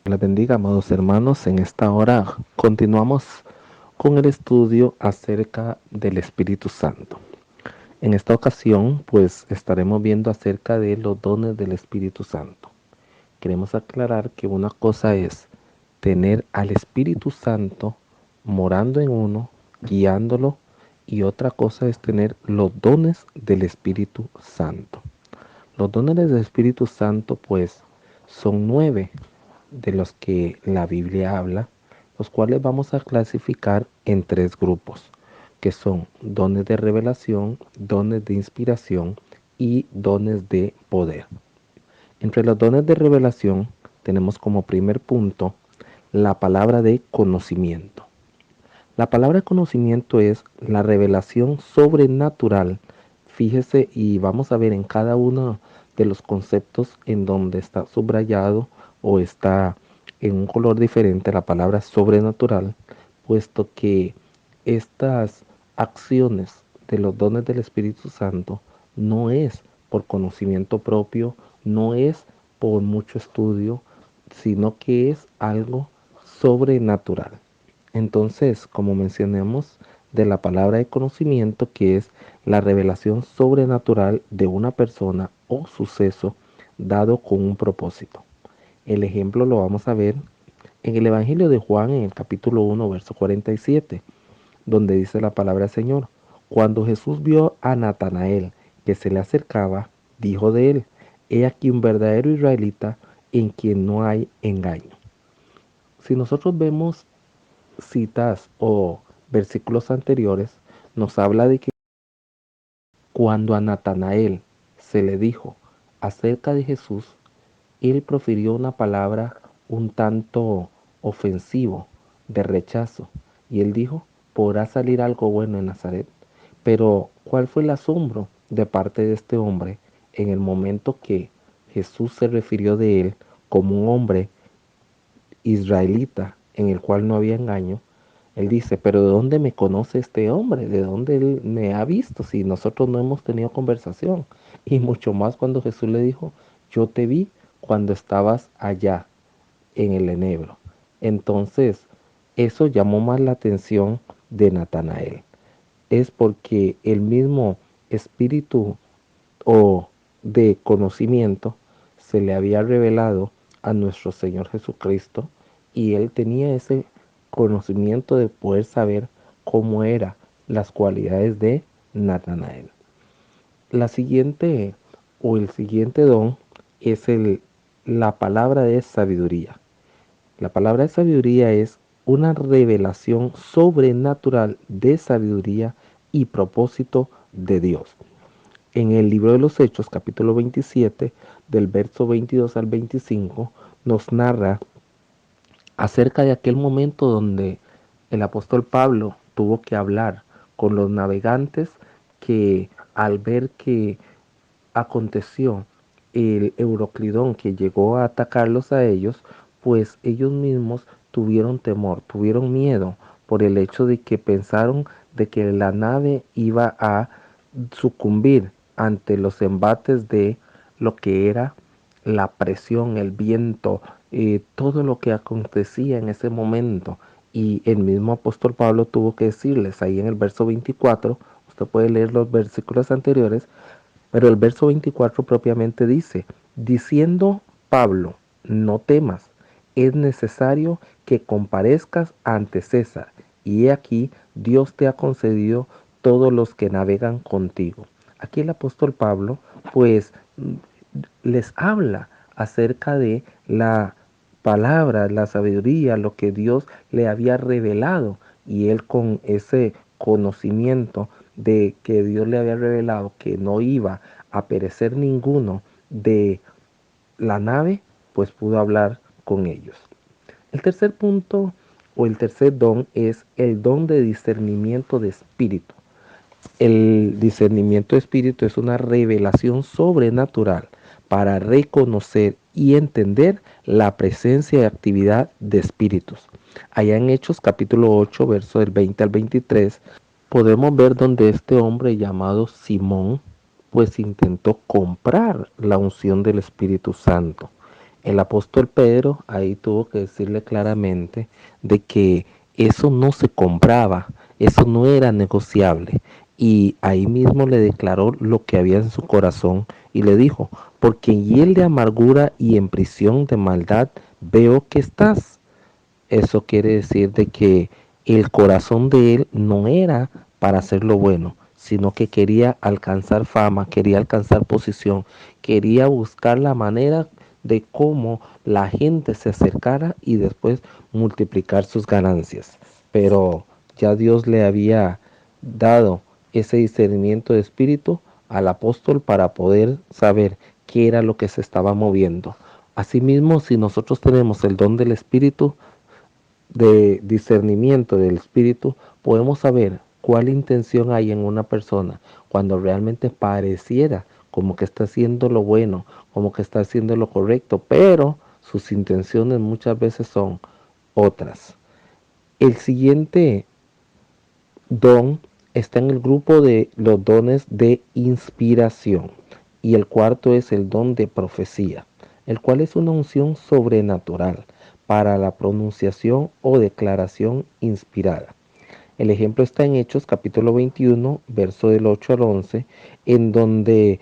Les bendiga, amados hermanos. En esta hora continuamos con el estudio acerca del Espíritu Santo. En esta ocasión, pues estaremos viendo acerca de los dones del Espíritu Santo. Queremos aclarar que una cosa es tener al Espíritu Santo morando en uno, guiándolo, y otra cosa es tener los dones del Espíritu Santo. Los dones del Espíritu Santo, pues, son 9 de los que la Biblia habla, los cuales vamos a clasificar en 3 grupos, que son dones de revelación, dones de inspiración y dones de poder. Entre los dones de revelación tenemos como primer punto la palabra de conocimiento. La palabra conocimiento es la revelación sobrenatural. Fíjese y vamos a ver en cada uno de los conceptos en donde está subrayado o está en un color diferente la palabra sobrenatural, puesto que estas acciones de los dones del Espíritu Santo no es por conocimiento propio, no es por mucho estudio, sino que es algo sobrenatural. Entonces, como mencionamos de la palabra de conocimiento, que es la revelación sobrenatural de una persona o suceso dado con un propósito. El ejemplo lo vamos a ver en el Evangelio de Juan, en el capítulo 1, verso 47, donde dice la palabra del Señor: cuando Jesús vio a Natanael que se le acercaba, dijo de él: he aquí un verdadero israelita en quien no hay engaño. Si nosotros vemos citas o versículos anteriores, nos habla de que cuando a Natanael se le dijo acerca de Jesús, él profirió una palabra un tanto ofensivo, de rechazo, y él dijo: ¿podrá salir algo bueno en Nazaret? Pero ¿cuál fue el asombro de parte de este hombre en el momento que Jesús se refirió de él como un hombre israelita en el cual no había engaño? Él dice: pero ¿de dónde me conoce este hombre? ¿De dónde él me ha visto si nosotros no hemos tenido conversación? Y mucho más cuando Jesús le dijo: yo te vi cuando estabas allá en el enebro. Entonces, eso llamó más la atención de Natanael. Es porque el mismo espíritu o de conocimiento se le había revelado a nuestro Señor Jesucristo, y él tenía ese conocimiento de poder saber cómo eran las cualidades de Natanael. La siguiente o el siguiente don es la palabra de sabiduría. La palabra de sabiduría es una revelación sobrenatural de sabiduría y propósito de Dios. En el libro de los Hechos, capítulo 27, del verso 22 al 25, nos narra acerca de aquel momento donde el apóstol Pablo tuvo que hablar con los navegantes, que al ver que aconteció el Euroclidón que llegó a atacarlos a ellos, pues ellos mismos tuvieron temor, tuvieron miedo por el hecho de que pensaron de que la nave iba a sucumbir ante los embates de lo que era la presión, el viento, todo lo que acontecía en ese momento. Y el mismo apóstol Pablo tuvo que decirles ahí en el verso 24, usted puede leer los versículos anteriores, pero el verso 24 propiamente dice: diciendo Pablo, no temas, es necesario que comparezcas ante César, y he aquí Dios te ha concedido todos los que navegan contigo. Aquí el apóstol Pablo pues les habla acerca de la palabra, la sabiduría, lo que Dios le había revelado, y él con ese conocimiento de que Dios le había revelado que no iba a perecer ninguno de la nave, pues pudo hablar con ellos. El tercer punto o el tercer don es el don de discernimiento de espíritu. El discernimiento de espíritu es una revelación sobrenatural para reconocer y entender la presencia y actividad de espíritus. Allá en Hechos capítulo 8, verso del 20 al 23, podemos ver donde este hombre llamado Simón pues intentó comprar la unción del Espíritu Santo. El apóstol Pedro ahí tuvo que decirle claramente de que eso no se compraba, eso no era negociable. Y ahí mismo le declaró lo que había en su corazón y le dijo, porque en hiel de amargura y en prisión de maldad veo que estás. Eso quiere decir de que el corazón de él no era para hacer lo bueno, sino que quería alcanzar fama, quería alcanzar posición, quería buscar la manera de cómo la gente se acercara y después multiplicar sus ganancias. Pero ya Dios le había dado ese discernimiento de espíritu al apóstol para poder saber qué era lo que se estaba moviendo. Asimismo, si nosotros tenemos el don del espíritu, de discernimiento del espíritu, podemos saber cuál intención hay en una persona cuando realmente pareciera como que está haciendo lo bueno, como que está haciendo lo correcto, pero sus intenciones muchas veces son otras. El siguiente don está en el grupo de los dones de inspiración y el cuarto es el don de profecía, el cual es una unción sobrenatural para la pronunciación o declaración inspirada. El ejemplo está en Hechos capítulo 21, verso del 8 al 11, en donde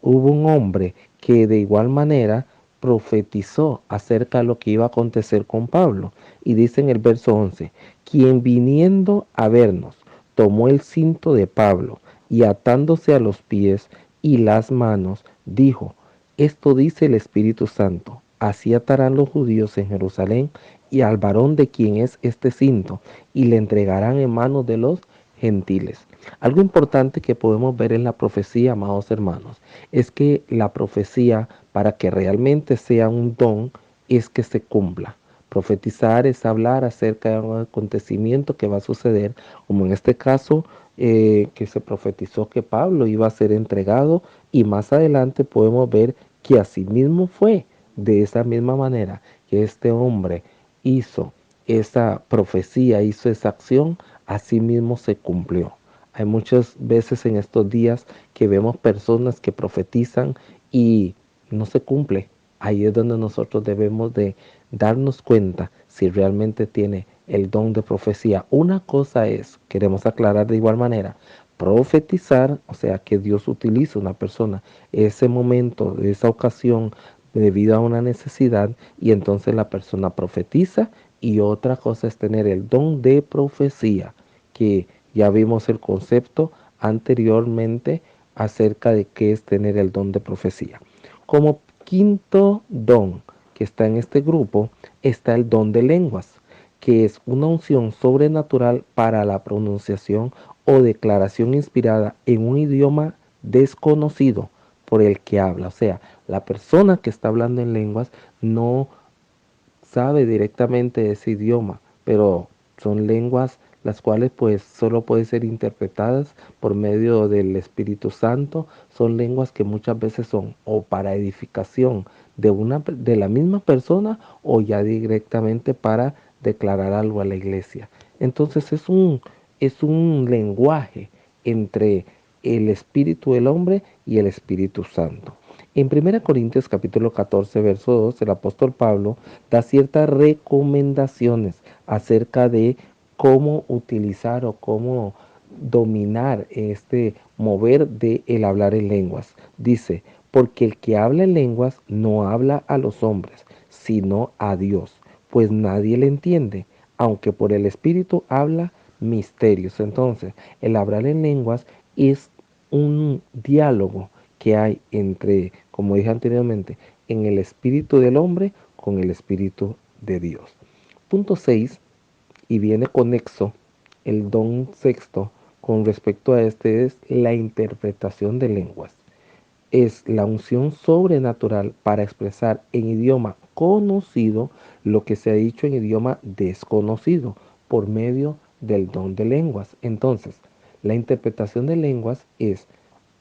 hubo un hombre que de igual manera profetizó acerca de lo que iba a acontecer con Pablo. Y dice en el verso 11, quien viniendo a vernos tomó el cinto de Pablo y atándose a los pies y las manos, dijo, esto dice el Espíritu Santo, así atarán los judíos en Jerusalén y al varón de quien es este cinto, y le entregarán en manos de los gentiles. Algo importante que podemos ver en la profecía, amados hermanos, es que la profecía, para que realmente sea un don, es que se cumpla. Profetizar es hablar acerca de un acontecimiento que va a suceder, como en este caso, que se profetizó que Pablo iba a ser entregado y más adelante podemos ver que así mismo fue, de esa misma manera que este hombre hizo esa profecía, hizo esa acción, así mismo se cumplió. Hay muchas veces en estos días que vemos personas que profetizan y no se cumple. Ahí es donde nosotros debemos de darnos cuenta si realmente tiene el don de profecía. Una cosa es, queremos aclarar de igual manera, profetizar, o sea, que Dios utiliza una persona ese momento, esa ocasión, debido a una necesidad, y entonces la persona profetiza, y otra cosa es tener el don de profecía, que ya vimos el concepto anteriormente acerca de qué es tener el don de profecía. Como quinto don que está en este grupo está el don de lenguas, que es una unción sobrenatural para la pronunciación o declaración inspirada en un idioma desconocido por el que habla. O sea, la persona que está hablando en lenguas no sabe directamente ese idioma, pero son lenguas las cuales pues solo pueden ser interpretadas por medio del Espíritu Santo. Son lenguas que muchas veces son o para edificación de la misma persona o ya directamente para declarar algo a la iglesia. Entonces es un lenguaje entre el espíritu del hombre y el Espíritu Santo. En 1 Corintios capítulo 14, verso 2, el apóstol Pablo da ciertas recomendaciones acerca de cómo utilizar o cómo dominar este mover de el hablar en lenguas. Dice, porque el que habla en lenguas no habla a los hombres, sino a Dios, pues nadie le entiende, aunque por el Espíritu habla misterios. Entonces, el hablar en lenguas es un diálogo que hay entre, como dije anteriormente, en el espíritu del hombre con el espíritu de Dios. Punto 6, y viene conexo, el don sexto con respecto a este es la interpretación de lenguas. Es la unción sobrenatural para expresar en idioma conocido lo que se ha dicho en idioma desconocido por medio del don de lenguas. Entonces, la interpretación de lenguas es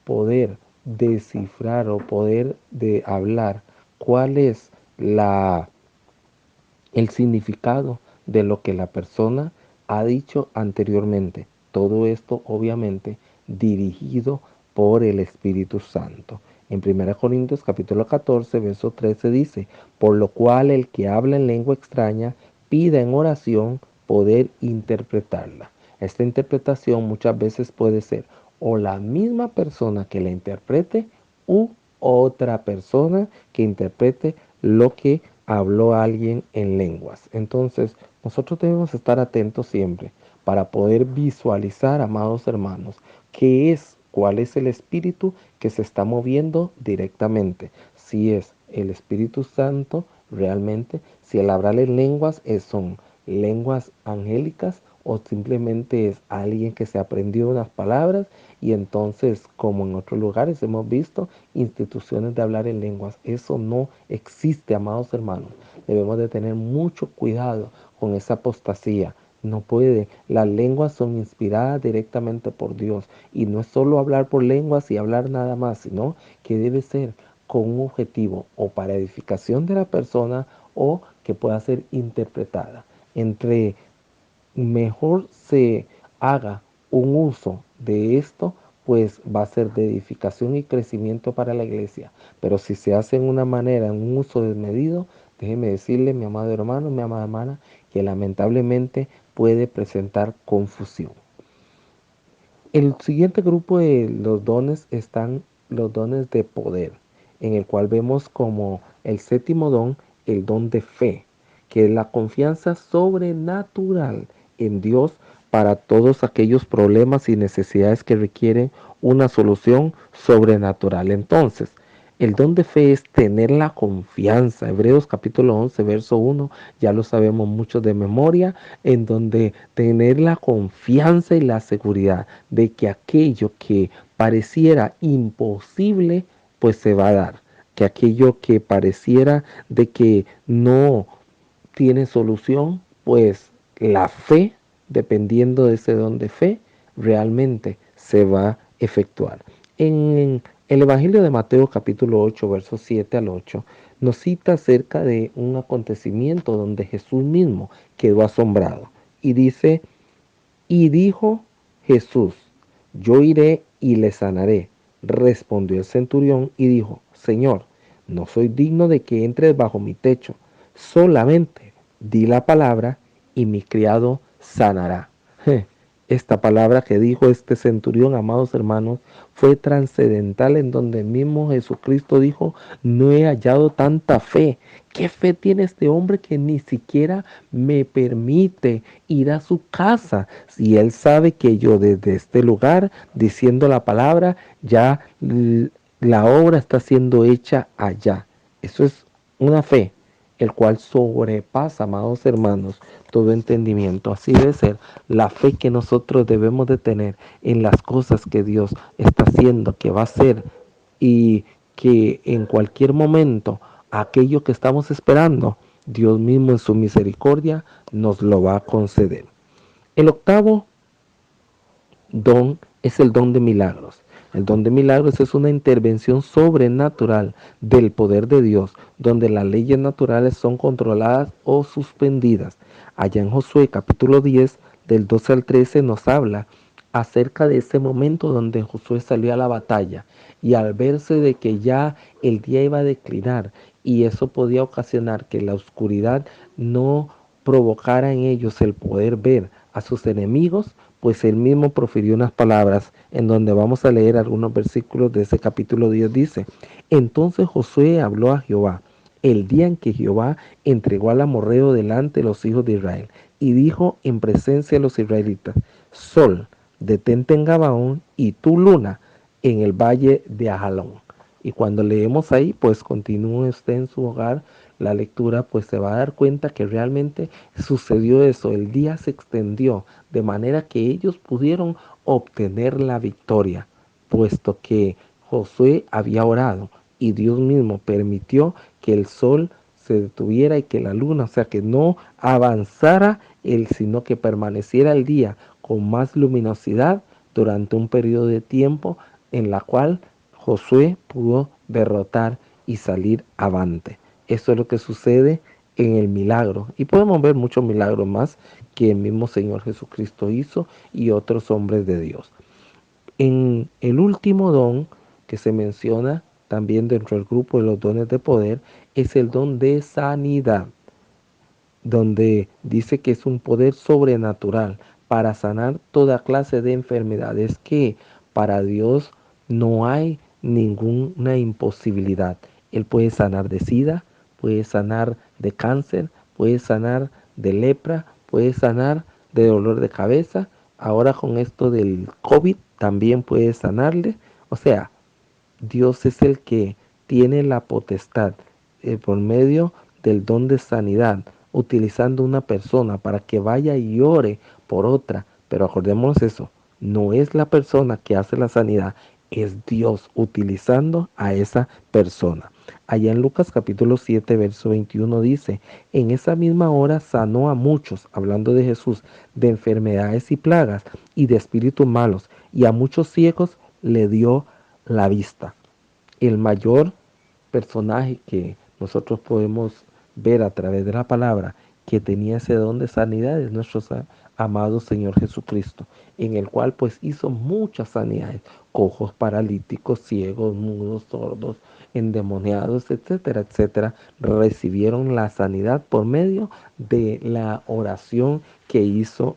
poder descifrar o poder de hablar cuál es el significado de lo que la persona ha dicho anteriormente. Todo esto obviamente dirigido por el Espíritu Santo. En 1 Corintios capítulo 14, verso 13 dice, por lo cual el que habla en lengua extraña pida en oración poder interpretarla. Esta interpretación muchas veces puede ser o la misma persona que la interprete u otra persona que interprete lo que habló alguien en lenguas. Entonces, nosotros debemos estar atentos siempre para poder visualizar, amados hermanos, cuál es el espíritu que se está moviendo directamente. Si es el Espíritu Santo realmente, si el hablar en lenguas son lenguas angélicas o simplemente es alguien que se aprendió unas palabras y entonces, como en otros lugares hemos visto, instituciones de hablar en lenguas. Eso no existe, amados hermanos. Debemos de tener mucho cuidado con esa apostasía. No puede. Las lenguas son inspiradas directamente por Dios. Y no es solo hablar por lenguas y hablar nada más, sino que debe ser con un objetivo o para edificación de la persona o que pueda ser interpretada. Entre mejor se haga un uso de esto, pues va a ser de edificación y crecimiento para la iglesia. Pero si se hace en una manera, en un uso desmedido, déjeme decirle, mi amado hermano, mi amada hermana, que lamentablemente puede presentar confusión. El siguiente grupo de los dones están los dones de poder, en el cual vemos como el séptimo don, el don de fe, que es la confianza sobrenatural en Dios para todos aquellos problemas y necesidades que requieren una solución sobrenatural. Entonces, el don de fe es tener la confianza. Hebreos capítulo 11, verso 1, ya lo sabemos mucho de memoria, en donde tener la confianza y la seguridad de que aquello que pareciera imposible, pues se va a dar. Que aquello que pareciera de que no tiene solución, pues la fe, dependiendo de ese don de fe, realmente se va a efectuar. En el Evangelio de Mateo capítulo 8, versos 7 al 8, nos cita acerca de un acontecimiento donde Jesús mismo quedó asombrado. Y dice, y dijo Jesús, yo iré y le sanaré. Respondió el centurión y dijo, Señor, no soy digno de que entres bajo mi techo, solamente di la palabra y mi criado sanará. Esta palabra que dijo este centurión, amados hermanos, fue trascendental, en donde mismo Jesucristo dijo, no he hallado tanta fe. ¿Qué fe tiene este hombre que ni siquiera me permite ir a su casa? Si él sabe que yo desde este lugar, diciendo la palabra, ya la obra está siendo hecha allá. Eso es una fe, el cual sobrepasa, amados hermanos, todo entendimiento. Así debe ser la fe que nosotros debemos de tener en las cosas que Dios está haciendo, que va a hacer, y que en cualquier momento aquello que estamos esperando, Dios mismo en su misericordia nos lo va a conceder. El octavo don es el don de milagros. El don de milagros es una intervención sobrenatural del poder de Dios, donde las leyes naturales son controladas o suspendidas. Allá en Josué capítulo 10, del 12 al 13, nos habla acerca de ese momento donde Josué salió a la batalla y al verse de que ya el día iba a declinar y eso podía ocasionar que la oscuridad no provocara en ellos el poder ver a sus enemigos, pues él mismo profirió unas palabras en donde vamos a leer algunos versículos de ese capítulo 10. Dice, entonces Josué habló a Jehová el día en que Jehová entregó al amorreo delante de los hijos de Israel y dijo en presencia de los israelitas, Sol, detente en Gabaón y tu luna en el valle de Ajalón. Y cuando leemos ahí, pues continúe usted en su hogar la lectura, pues se va a dar cuenta que realmente sucedió eso. El día se extendió de manera que ellos pudieron obtener la victoria, puesto que Josué había orado y Dios mismo permitió que el sol se detuviera y que la luna, o sea, que no avanzara sino que permaneciera el día con más luminosidad durante un periodo de tiempo en la cual Josué pudo derrotar y salir avante. Eso es lo que sucede en el milagro. Y podemos ver muchos milagros más que el mismo Señor Jesucristo hizo y otros hombres de Dios. En el último don que se menciona también dentro del grupo de los dones de poder, es el don de sanidad, donde dice que es un poder sobrenatural para sanar toda clase de enfermedades, que para Dios no hay ninguna imposibilidad. Él puede sanar de SIDA, puede sanar de cáncer, puede sanar de lepra, puede sanar de dolor de cabeza. Ahora con esto del COVID también puede sanarle. O sea, Dios es el que tiene la potestad, por medio del don de sanidad, utilizando una persona para que vaya y ore por otra. Pero acordémonos eso, no es la persona que hace la sanidad, es Dios utilizando a esa persona. Allá en Lucas capítulo 7, verso 21 dice, en esa misma hora sanó a muchos, hablando de Jesús, de enfermedades y plagas y de espíritus malos, y a muchos ciegos le dio la vista. El mayor personaje que nosotros podemos ver a través de la palabra que tenía ese don de sanidad es nuestro amado Señor Jesucristo, en el cual pues hizo muchas sanidades: cojos, paralíticos, ciegos, mudos, sordos, endemoniados, etcétera, etcétera, recibieron la sanidad por medio de la oración que hizo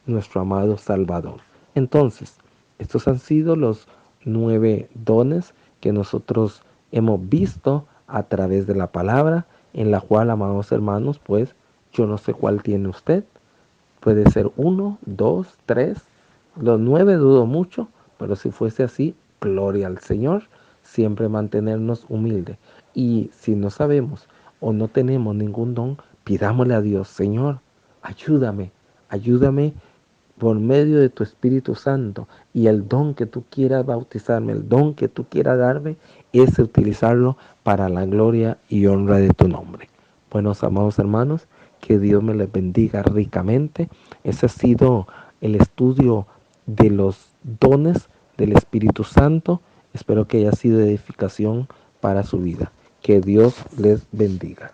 nuestro amado Salvador. Entonces, estos han sido los 9 dones que nosotros hemos visto a través de la palabra, en la cual, amados hermanos, pues yo no sé cuál tiene usted. Puede ser 1, 2, 3. Los 9 dudo mucho, pero si fuese así, gloria al Señor. Siempre mantenernos humildes. Y si no sabemos o no tenemos ningún don, pidámosle a Dios: Señor, ayúdame, ayúdame por medio de tu Espíritu Santo, y el don que tú quieras bautizarme, el don que tú quieras darme, es utilizarlo para la gloria y honra de tu nombre. Buenos amados hermanos, que Dios me les bendiga ricamente. Ese ha sido el estudio de los dones del Espíritu Santo. Espero que haya sido de edificación para su vida. Que Dios les bendiga.